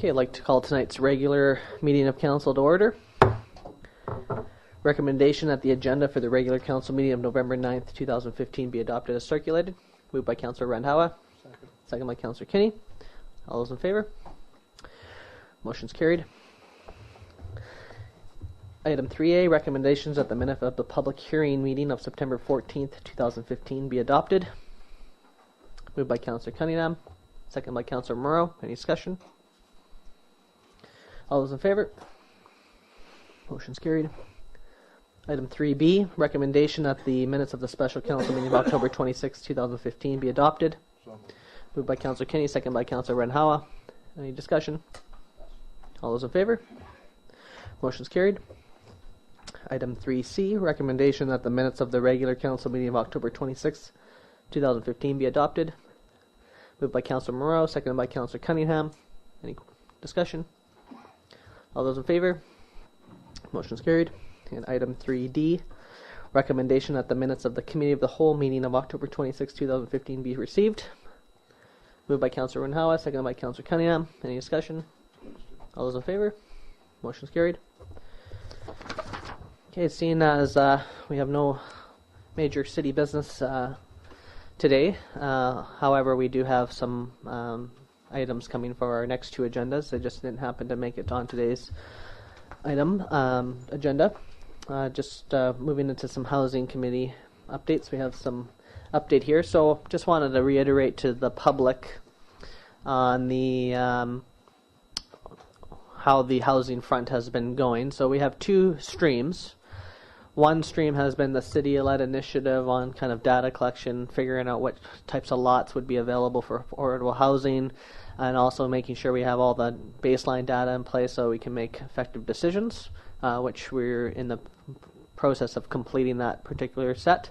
Okay, I'd like to call tonight's regular meeting of council to order. Recommendation that the agenda for the regular council meeting of November 9th, 2015 be adopted as circulated. Moved by Councillor Randhawa. Second by Councillor Kinney. All those in favor? Motion's carried. Item 3A, recommendations that the minute of the public hearing meeting of September 14th, 2015 be adopted. Moved by Councillor Cunningham. Second by Councillor Morrow. Any discussion? All those in favor? Motion's carried. Item 3B, recommendation that the minutes of the special council meeting of October 26, 2015 be adopted. Moved by Councillor Kinney, second by Councillor Randhawa. Any discussion? All those in favor? Motion's carried. Item 3C, recommendation that the minutes of the regular council meeting of October 26, 2015 be adopted. Moved by Councillor Morrow, seconded by Councillor Cunningham. Any discussion? All those in favor? Motion's carried. And item 3D, recommendation that the minutes of the Committee of the Whole meeting of October 26, 2015 be received. Moved by Councillor Randhawa, seconded by Councillor Cunningham. Any discussion? All those in favor? Motion's carried. Okay, seeing as we have no major city business today, however, we do have some items coming for our next two agendas. They just didn't happen to make it on today's item agenda. Just moving into some housing committee updates. We have some update here. So just wanted to reiterate to the public on the how the housing front has been going. So we have two streams. One stream has been the city-led initiative on kind of data collection, figuring out what types of lots would be available for affordable housing, and also making sure we have all the baseline data in place so we can make effective decisions, which we're in the process of completing that particular set.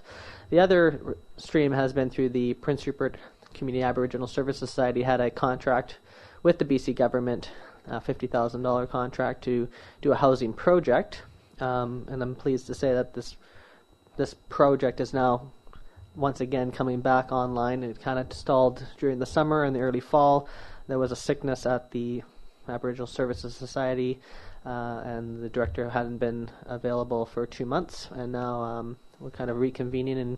The other stream has been through the Prince Rupert Community Aboriginal Service Society had a contract with the BC government, a $50,000 contract to do a housing project. And I'm pleased to say that this project is now once again coming back online. It kind of stalled during the summer and the early fall. There was a sickness at the Aboriginal Services Society, and the director hadn't been available for 2 months, and now we're kind of reconvening and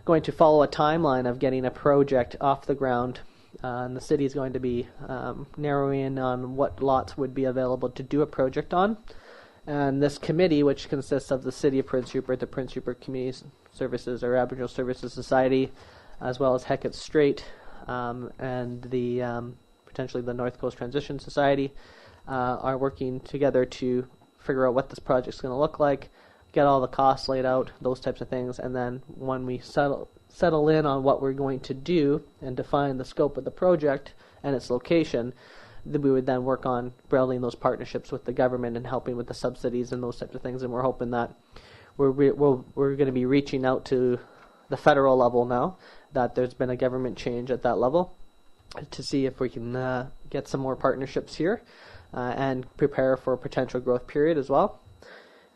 going to follow a timeline of getting a project off the ground. And the city is going to be narrowing in on what lots would be available to do a project on. And this committee, which consists of the City of Prince Rupert, the Prince Rupert Community Services or Aboriginal Services Society, as well as Hecate Strait, and the potentially the North Coast Transition Society, are working together to figure out what this project's going to look like, get all the costs laid out, those types of things, and then when we settle in on what we're going to do and define the scope of the project and its location, we would then work on building those partnerships with the government and helping with the subsidies and those types of things. And we're hoping that we're going to be reaching out to the federal level now that there's been a government change at that level to see if we can get some more partnerships here and prepare for a potential growth period as well.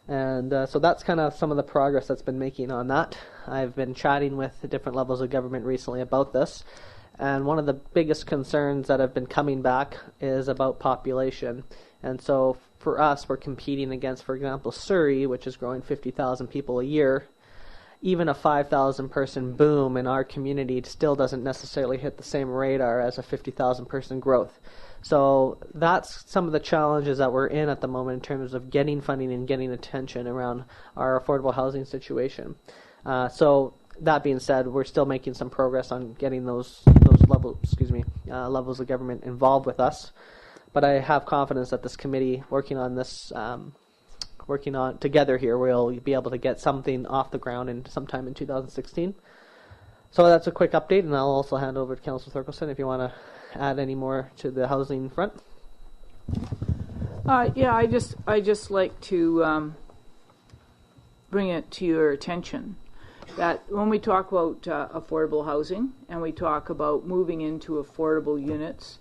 And so that's kind of some of the progress that's been making on that. I've been chatting with the different levels of government recently about this. And one of the biggest concerns that have been coming back is about population. And so for us, we're competing against, for example, Surrey, which is growing 50,000 people a year. Even a 5,000 person boom in our community still doesn't necessarily hit the same radar as a 50,000 person growth. So that's some of the challenges that we're in at the moment in terms of getting funding and getting attention around our affordable housing situation. So that being said, we're still making some progress on getting those levels of government involved with us. But I have confidence that this committee working on this, working on together here, we'll be able to get something off the ground in sometime in 2016. So that's a quick update, and I'll also hand over to Councillor Thorkelson if you want to add any more to the housing front. Yeah, I just like to bring it to your attention that when we talk about affordable housing and we talk about moving into affordable units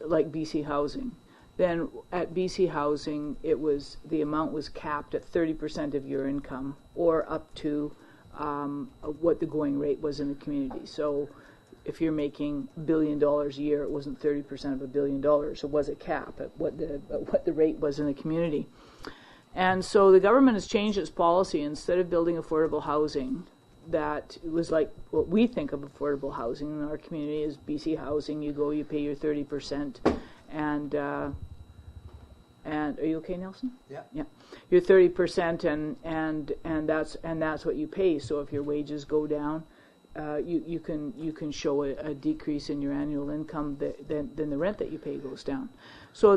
like BC Housing, then at BC Housing the amount was capped at 30% of your income or up to what the going rate was in the community. So if you're making $1 billion a year, it wasn't 30% of $1 billion. It was a cap at what the rate was in the community. And so the government has changed its policy. Instead of building affordable housing, that was like what we think of affordable housing in our community is BC Housing. You go, you pay your 30%, and are you okay, Nelson? Yeah. Yeah, your 30%, and that's what you pay. So if your wages go down, you can show a decrease in your annual income. Then the rent that you pay goes down. So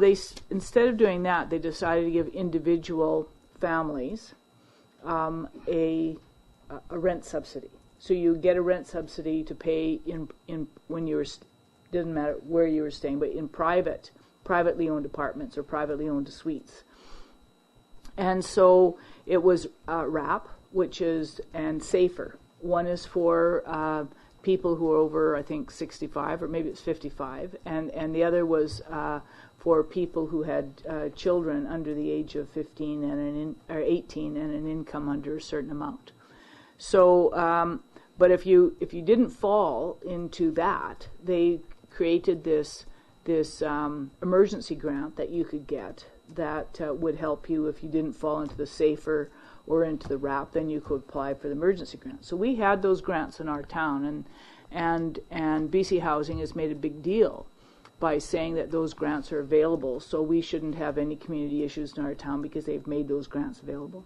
instead of doing that, they decided to give individual families a rent subsidy. So you get a rent subsidy to pay in when you were, doesn't matter where you were staying, but in privately owned apartments or privately owned suites. And so it was RAP, and SAFER. One is for people who are over, I think, 65, or maybe it's 55, and the other was for people who had children under the age of 15 or 18 and an income under a certain amount. So, but if you didn't fall into that, they created this emergency grant that you could get that would help you if you didn't fall into the SAFER or into the RAP. Then you could apply for the emergency grant. So we had those grants in our town, and BC Housing has made a big deal by saying that those grants are available. So we shouldn't have any community issues in our town because they've made those grants available.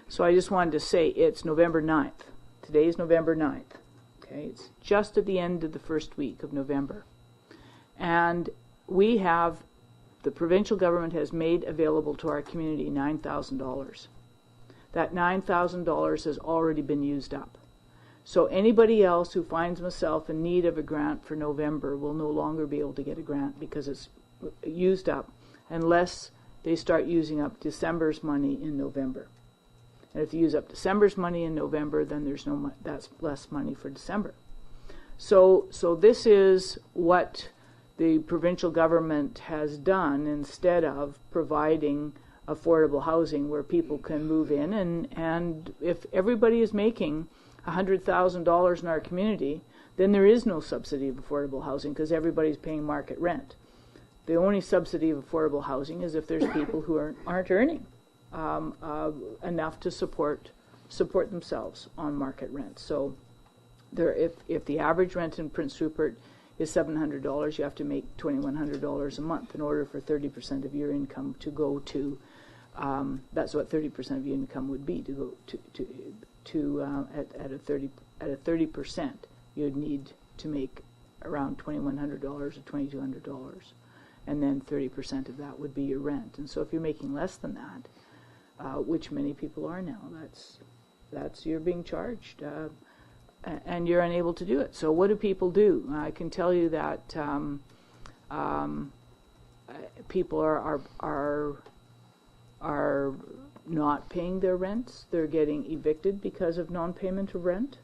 So I just wanted to say it's November 9th. Today is November 9th. Okay, it's just at the end of the first week of November. And the provincial government has made available to our community $9,000. That $9,000 has already been used up. So anybody else who finds themselves in need of a grant for November will no longer be able to get a grant because it's used up unless they start using up December's money in November. And if you use up December's money in November, then that's less money for December. So this is what the provincial government has done instead of providing affordable housing where people can move in. And if everybody is making $100,000 in our community, then there is no subsidy of affordable housing because everybody's paying market rent. The only subsidy of affordable housing is if there's people who aren't earning enough to support themselves on market rent. So if the average rent in Prince Rupert is $700, you have to make $2,100 a month in order for 30% of your income to go to. That's what 30% of your income would be to go at a 30%. You'd need to make around $2,100 or $2,200, and then 30% of that would be your rent. And so if you're making less than that, which many people are now, that's you're being charged. And you're unable to do it. So what do people do? I can tell you that people are not paying their rents. They're getting evicted because of non-payment of rent,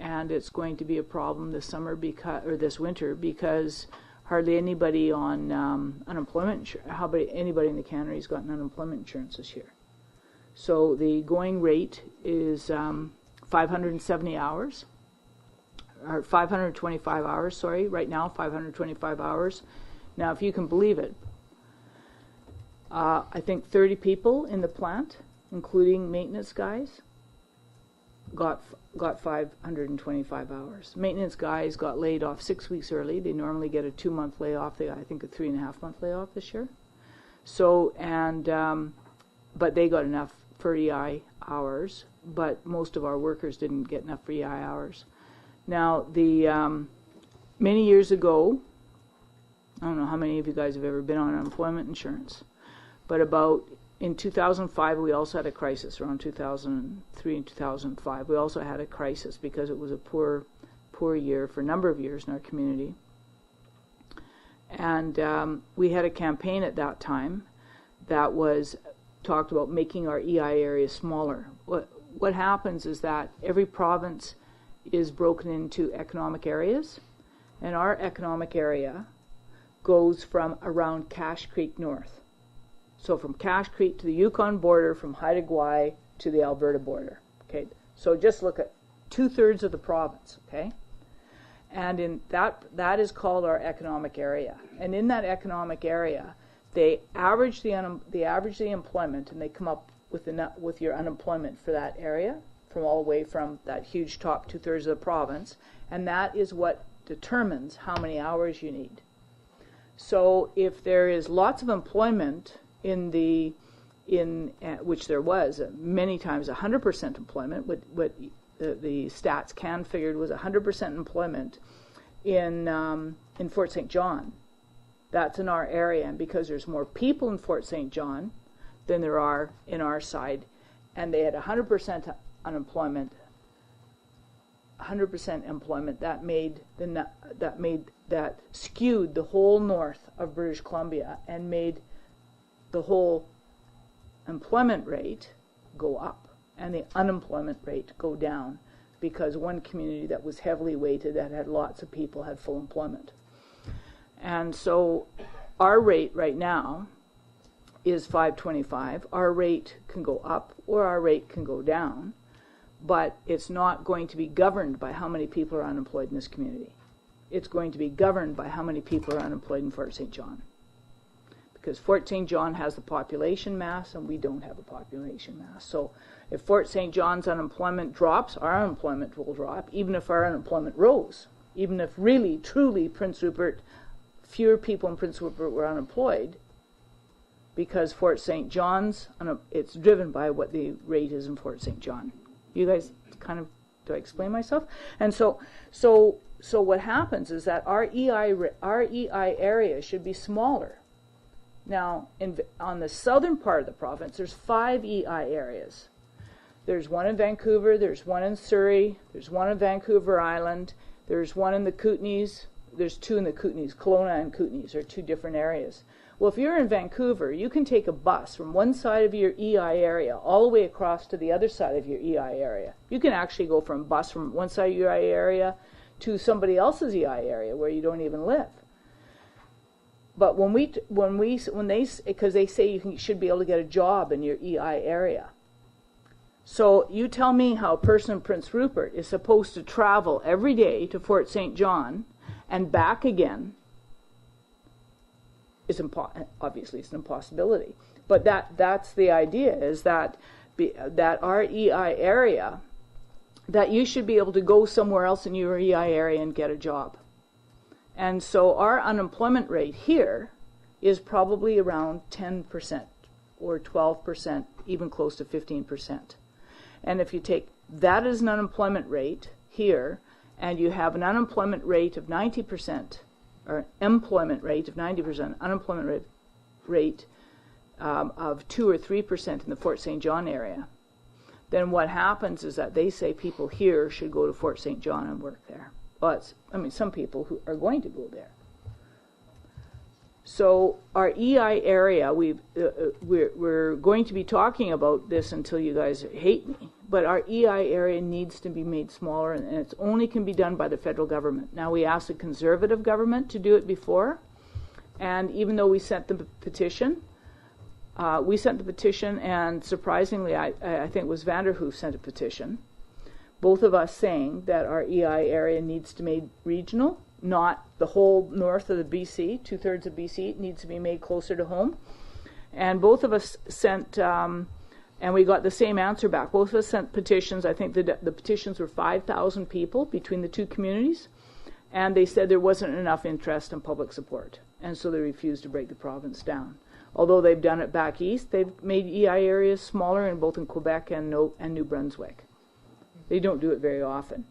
and it's going to be a problem this winter because hardly anybody on unemployment insurance. How about anybody in the Cannery has gotten unemployment insurance this year? So the going rate is 570 hours, or 525 hours, sorry, right now, 525 hours. Now, if you can believe it, I think 30 people in the plant, including maintenance guys, got 525 hours. Maintenance guys got laid off 6 weeks early. They normally get a 2-month layoff. They got, I think, a 3.5-month layoff this year. So, but they got enough for EI hours, but most of our workers didn't get enough for EI hours. Now, many years ago, I don't know how many of you guys have ever been on unemployment insurance, but in 2005, we also had a crisis. Around 2003 and 2005, we also had a crisis because it was a poor year for a number of years in our community. And we had a campaign at that time that talked about making our EI area smaller. What happens is that every province is broken into economic areas, and our economic area goes from around Cache Creek north. So from Cache Creek to the Yukon border, from Haida Gwaii to the Alberta border. Okay, so just look at 2/3 of the province. Okay, And in that is called our economic area. And in that economic area, they average the employment, and they come up with your unemployment for that area, from all the way from that huge top 2/3 of the province, and that is what determines how many hours you need. So if there is lots of employment which there was many times 100% employment, what the stats Can figured was 100% employment in Fort St. John. That's in our area, and because there's more people in Fort St. John than there are in our side, and they had 100% unemployment, 100% employment, that skewed the whole north of British Columbia and made the whole employment rate go up and the unemployment rate go down, because one community that was heavily weighted, that had lots of people, had full employment. And so our rate right now is $5.25. Our rate can go up or our rate can go down, but it's not going to be governed by how many people are unemployed in this community. It's going to be governed by how many people are unemployed in Fort St. John. Because Fort St. John has the population mass and we don't have a population mass. So if Fort St. John's unemployment drops, our unemployment will drop, even if our unemployment rose. Even if really, truly, Prince Rupert, fewer people in Prince Rupert were unemployed, because Fort St. John's, it's driven by what the rate is in Fort St. John. You guys kind of, do I explain myself? And so what happens is that our EI area should be smaller. Now, on the southern part of the province, there's 5 EI areas. There's one in Vancouver, there's one in Surrey, there's one in Vancouver Island, there's one in the Kootenays, there's 2 in the Kootenays. Kelowna and Kootenays are 2 different areas. Well, if you're in Vancouver, you can take a bus from one side of your EI area all the way across to the other side of your EI area. You can actually go from bus from one side of your EI area to somebody else's EI area where you don't even live. But because they say you should be able to get a job in your EI area. So you tell me how a person in Prince Rupert is supposed to travel every day to Fort St. John and back again. Obviously it's an impossibility. But that's the idea, is that our EI area, that you should be able to go somewhere else in your EI area and get a job. And so our unemployment rate here is probably around 10% or 12%, even close to 15%. And if you take that as an unemployment rate here, and you have an unemployment rate of 90%, or employment rate of 90%, unemployment rate of 2 or 3% in the Fort St. John area, then what happens is that they say people here should go to Fort St. John and work there. But some people who are going to go there. So our EI area, we're going to be talking about this until you guys hate me, but our EI area needs to be made smaller, and it only can be done by the federal government. Now, we asked the Conservative government to do it before, and even though we sent the petition, and surprisingly, I think it was Vanderhoof sent a petition, both of us saying that our EI area needs to be made regional, not the whole north of the BC, 2/3 of BC needs to be made closer to home. And both of us sent, and we got the same answer back. Both of us sent petitions. I think the petitions were 5,000 people between the 2 communities, and they said there wasn't enough interest and public support, and so they refused to break the province down. Although they've done it back east, they've made EI areas smaller in both in Quebec and New Brunswick. They don't do it very often.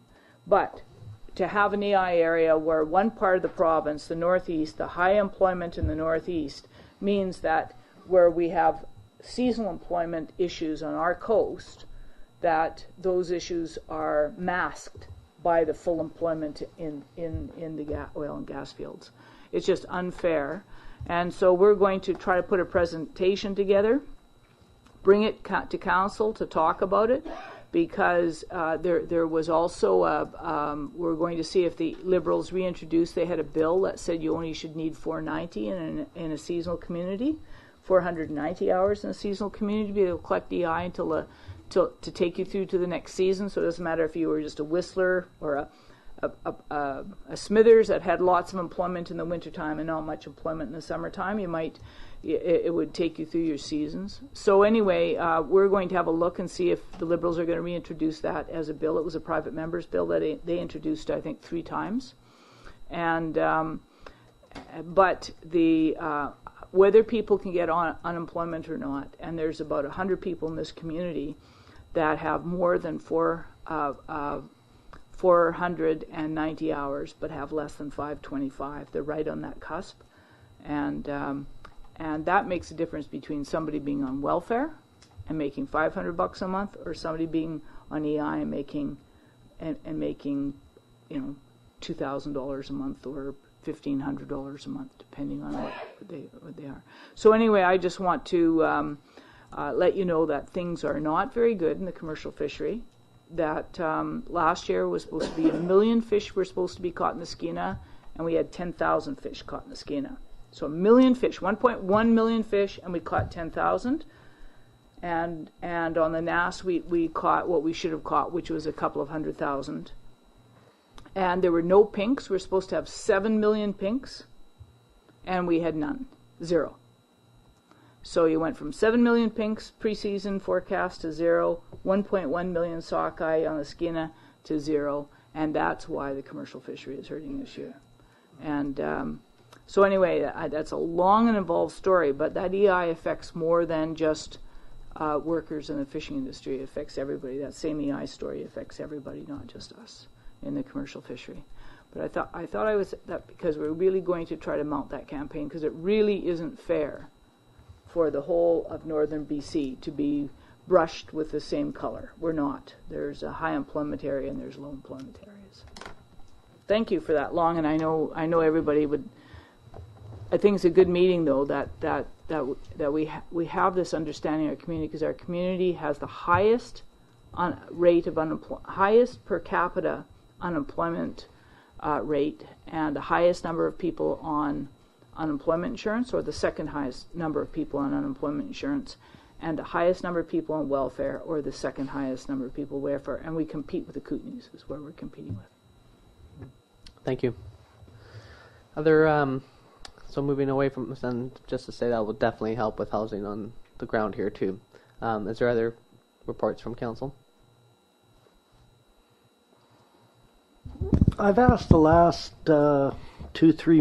But to have an EI area where one part of the province, the northeast, the high employment in the northeast, means that where we have seasonal employment issues on our coast, that those issues are masked by the full employment in the oil and gas fields. It's just unfair. And so we're going to try to put a presentation together, bring it to council to talk about it, because there was also we're going to see if the Liberals reintroduced. They had a bill that said you only should need 490 in a seasonal community, 490 hours in a seasonal community to be able to collect EI to take you through to the next season. So it doesn't matter if you were just a whistler or a Smithers that had lots of employment in the wintertime and not much employment in the summertime, it would take you through your seasons. So anyway, we're going to have a look and see if the Liberals are going to reintroduce that as a bill. It was a private member's bill that they introduced, I think, 3 times. And but the whether people can get on unemployment or not, and there's about 100 people in this community that have more than 490 hours but have less than 525. They're right on that cusp. And that makes a difference between somebody being on welfare and making $500 a month, or somebody being on EI and making $2,000 a month or $1,500 a month, depending on what they are. So anyway, I just want to let you know that things are not very good in the commercial fishery. That last year was supposed to be 1 million fish were supposed to be caught in the Skeena, and we had 10,000 fish caught in the Skeena. So 1 million fish, 1.1 million fish, and we caught 10,000. And on the Nass, we caught what we should have caught, which was a couple of 100,000. And there were no pinks. We were supposed to have 7 million pinks, and we had none, 0. So you went from 7 million pinks preseason forecast to 0, 1.1 million sockeye on the Skeena to 0, and that's why the commercial fishery is hurting this year. And so anyway, that's a long and involved story, but that EI affects more than just workers in the fishing industry. It affects everybody. That same EI story affects everybody, not just us in the commercial fishery. But I thought I was that because we're really going to try to mount that campaign, because it really isn't fair for the whole of northern BC to be brushed with the same color. We're not. There's a high employment area and there's low employment areas. Thank you for that long, and I know everybody would. I think it's a good meeting, though, that we have this understanding in our community, because our community has the highest rate of highest per capita unemployment rate, and the highest number of people on unemployment insurance, or the second highest number of people on unemployment insurance, and the highest number of people on welfare, or the second highest number of people on welfare, and we compete with the Kootenays is where we're competing with. Thank you. Other so moving away from this, and just to say that will definitely help with housing on the ground here too. Is there other reports from council? I've asked the last 2-3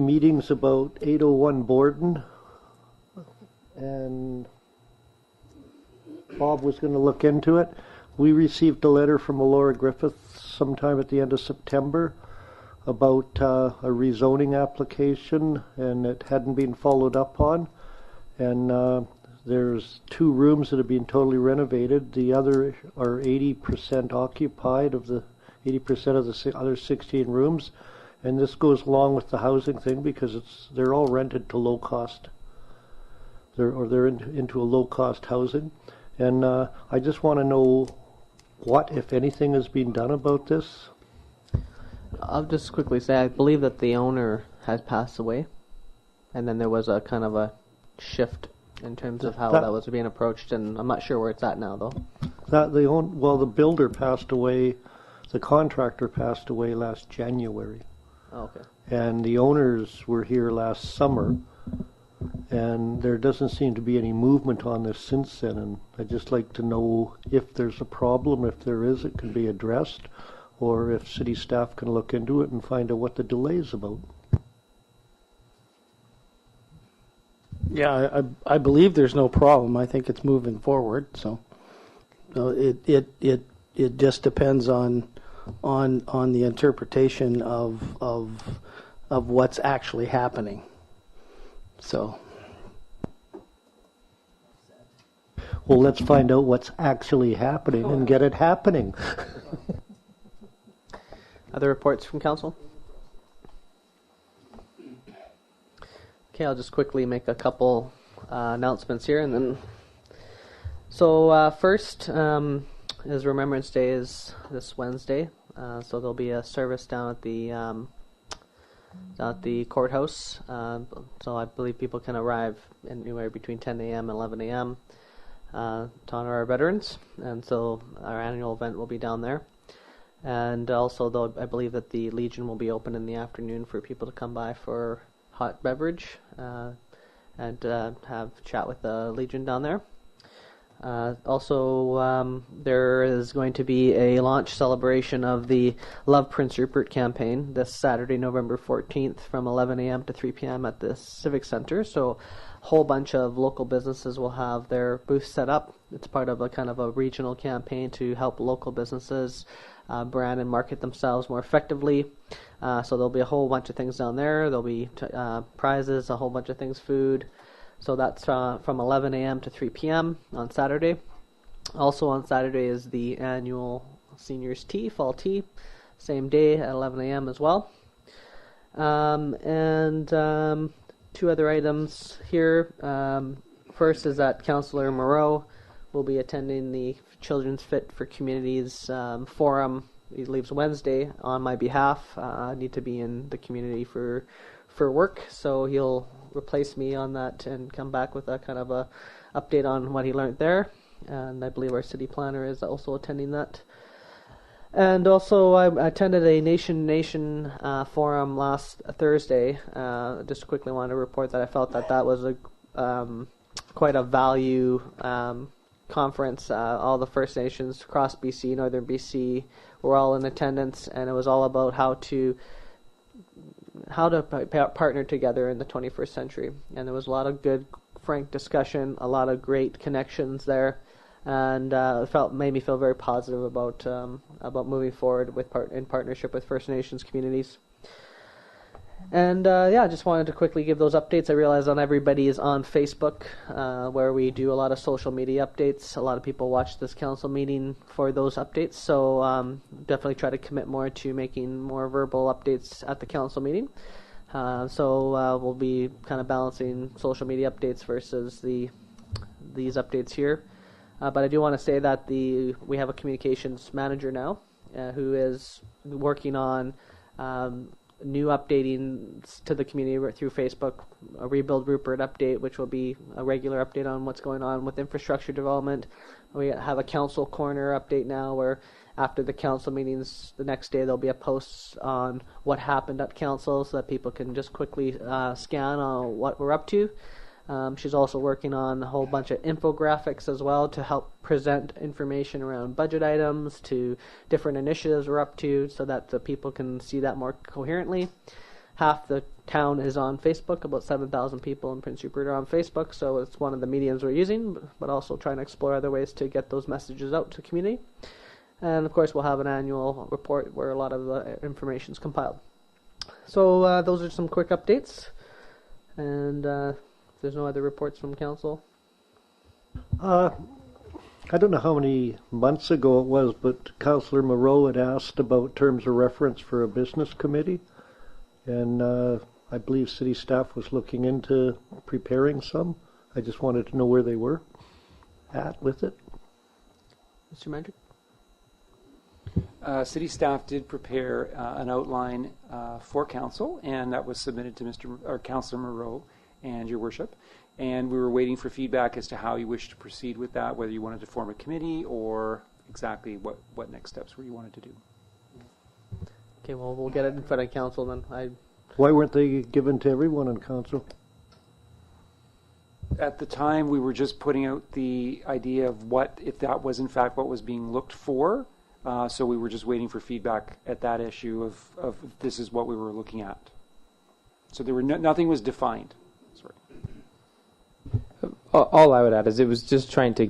meetings about 801 Borden, and Bob was going to look into it. We received a letter from Laura Griffith sometime at the end of September about a rezoning application, and it hadn't been followed up on. And there's 2 rooms that have been totally renovated. The other are 80% occupied of the 80% of the other 16 rooms. And this goes along with the housing thing, because they're all rented to low cost. They're into a low cost housing. And I just want to know what, if anything, has been done about this. I'll just quickly say I believe that the owner has passed away, and then there was a kind of a shift in terms of how that was being approached, and I'm not sure where it's at now, though. The builder passed away, the contractor passed away last January. Oh, okay. And the owners were here last summer, and there doesn't seem to be any movement on this since then, and I'd just like to know if there's a problem. If there is, it can be addressed, or if city staff can look into it and find out what the delay is about. Yeah, I believe there's no problem. I think it's moving forward. So it just depends on the interpretation of what's actually happening. So. Well, let's find out what's actually happening and get it happening. Other reports from council? Okay, I'll just quickly make a couple announcements here, and then. So first is Remembrance Day is this Wednesday, so there'll be a service down at the courthouse. So I believe people can arrive anywhere between 10 a.m. and 11 a.m. To honor our veterans, and so our annual event will be down there. And also, though, I believe that the Legion will be open in the afternoon for people to come by for hot beverage and have a chat with the Legion down there. Also, there is going to be a launch celebration of the Love Prince Rupert campaign this Saturday, November 14th from 11 a.m. to 3 p.m. at the Civic Center. So a whole bunch of local businesses will have their booths set up. It's part of a kind of a regional campaign to help local businesses brand and market themselves more effectively. So there'll be a whole bunch of things down there. There'll be prizes, a whole bunch of things, food. So that's from 11 a.m. to 3 p.m. on Saturday. Also on Saturday is the annual Seniors Tea, Fall Tea, same day at 11 a.m. as well. And two other items here. First is that Councillor Moreau will be attending the Children's Fit for Communities forum. He leaves Wednesday on my behalf. I need to be in the community for work, so he'll replace me on that and come back with a kind of a update on what he learned there. And I believe our city planner is also attending that. And also, I attended a Nation forum last Thursday. Just quickly wanted to report that I felt that was a quite a value conference. All the First Nations across BC, Northern BC, were all in attendance, and it was all about how to partner together in the 21st century. And there was a lot of good, frank discussion, a lot of great connections there, and made me feel very positive about moving forward in partnership with First Nations communities. And I just wanted to quickly give those updates. I realize not everybody is on Facebook, where we do a lot of social media updates. A lot of people watch this council meeting for those updates, so definitely try to commit more to making more verbal updates at the council meeting. So we'll be kind of balancing social media updates versus these updates here. But I do want to say that we have a communications manager now who is working on new updating to the community through Facebook, a Rebuild Rupert update, which will be a regular update on what's going on with infrastructure development. We have a council corner update now where after the council meetings the next day there'll be a post on what happened at council so that people can just quickly scan on what we're up to. She's also working on a whole bunch of infographics as well to help present information around budget items to different initiatives we're up to so that the people can see that more coherently. Half the town is on Facebook. About 7,000 people in Prince Rupert are on Facebook, so it's one of the mediums we're using, but also trying to explore other ways to get those messages out to the community. And of course we'll have an annual report where a lot of the information is compiled. So those are some quick updates. And there's no other reports from council? I don't know how many months ago it was, but Councillor Moreau had asked about terms of reference for a business committee, and I believe city staff was looking into preparing some. I just wanted to know where they were at with it. Mr. Mandrick? City staff did prepare an outline for council, and that was submitted to Councillor Moreau and your worship, and we were waiting for feedback as to how you wish to proceed with that, whether you wanted to form a committee or exactly what next steps were you wanted to do. Okay, well, we'll get it in front of council then. Why weren't they given to everyone on council? At the time, we were just putting out the idea of if that was in fact what was being looked for, so we were just waiting for feedback at that issue of this is what we were looking at. So there were nothing was defined. Sorry. All I would add is it was just trying to,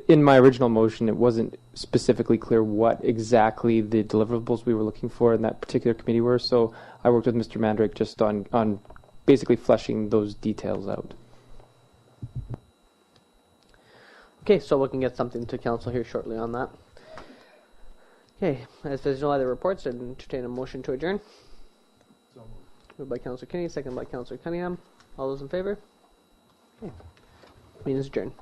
in my original motion, it wasn't specifically clear what exactly the deliverables we were looking for in that particular committee were, so I worked with Mr. Mandrick just on basically fleshing those details out. Okay, so we can get something to council here shortly on that. Okay, as there's no other reports, I'd entertain a motion to adjourn. Moved by Councillor Kinney, second by Councillor Cunningham. All those in favor? Okay. Meeting is adjourned.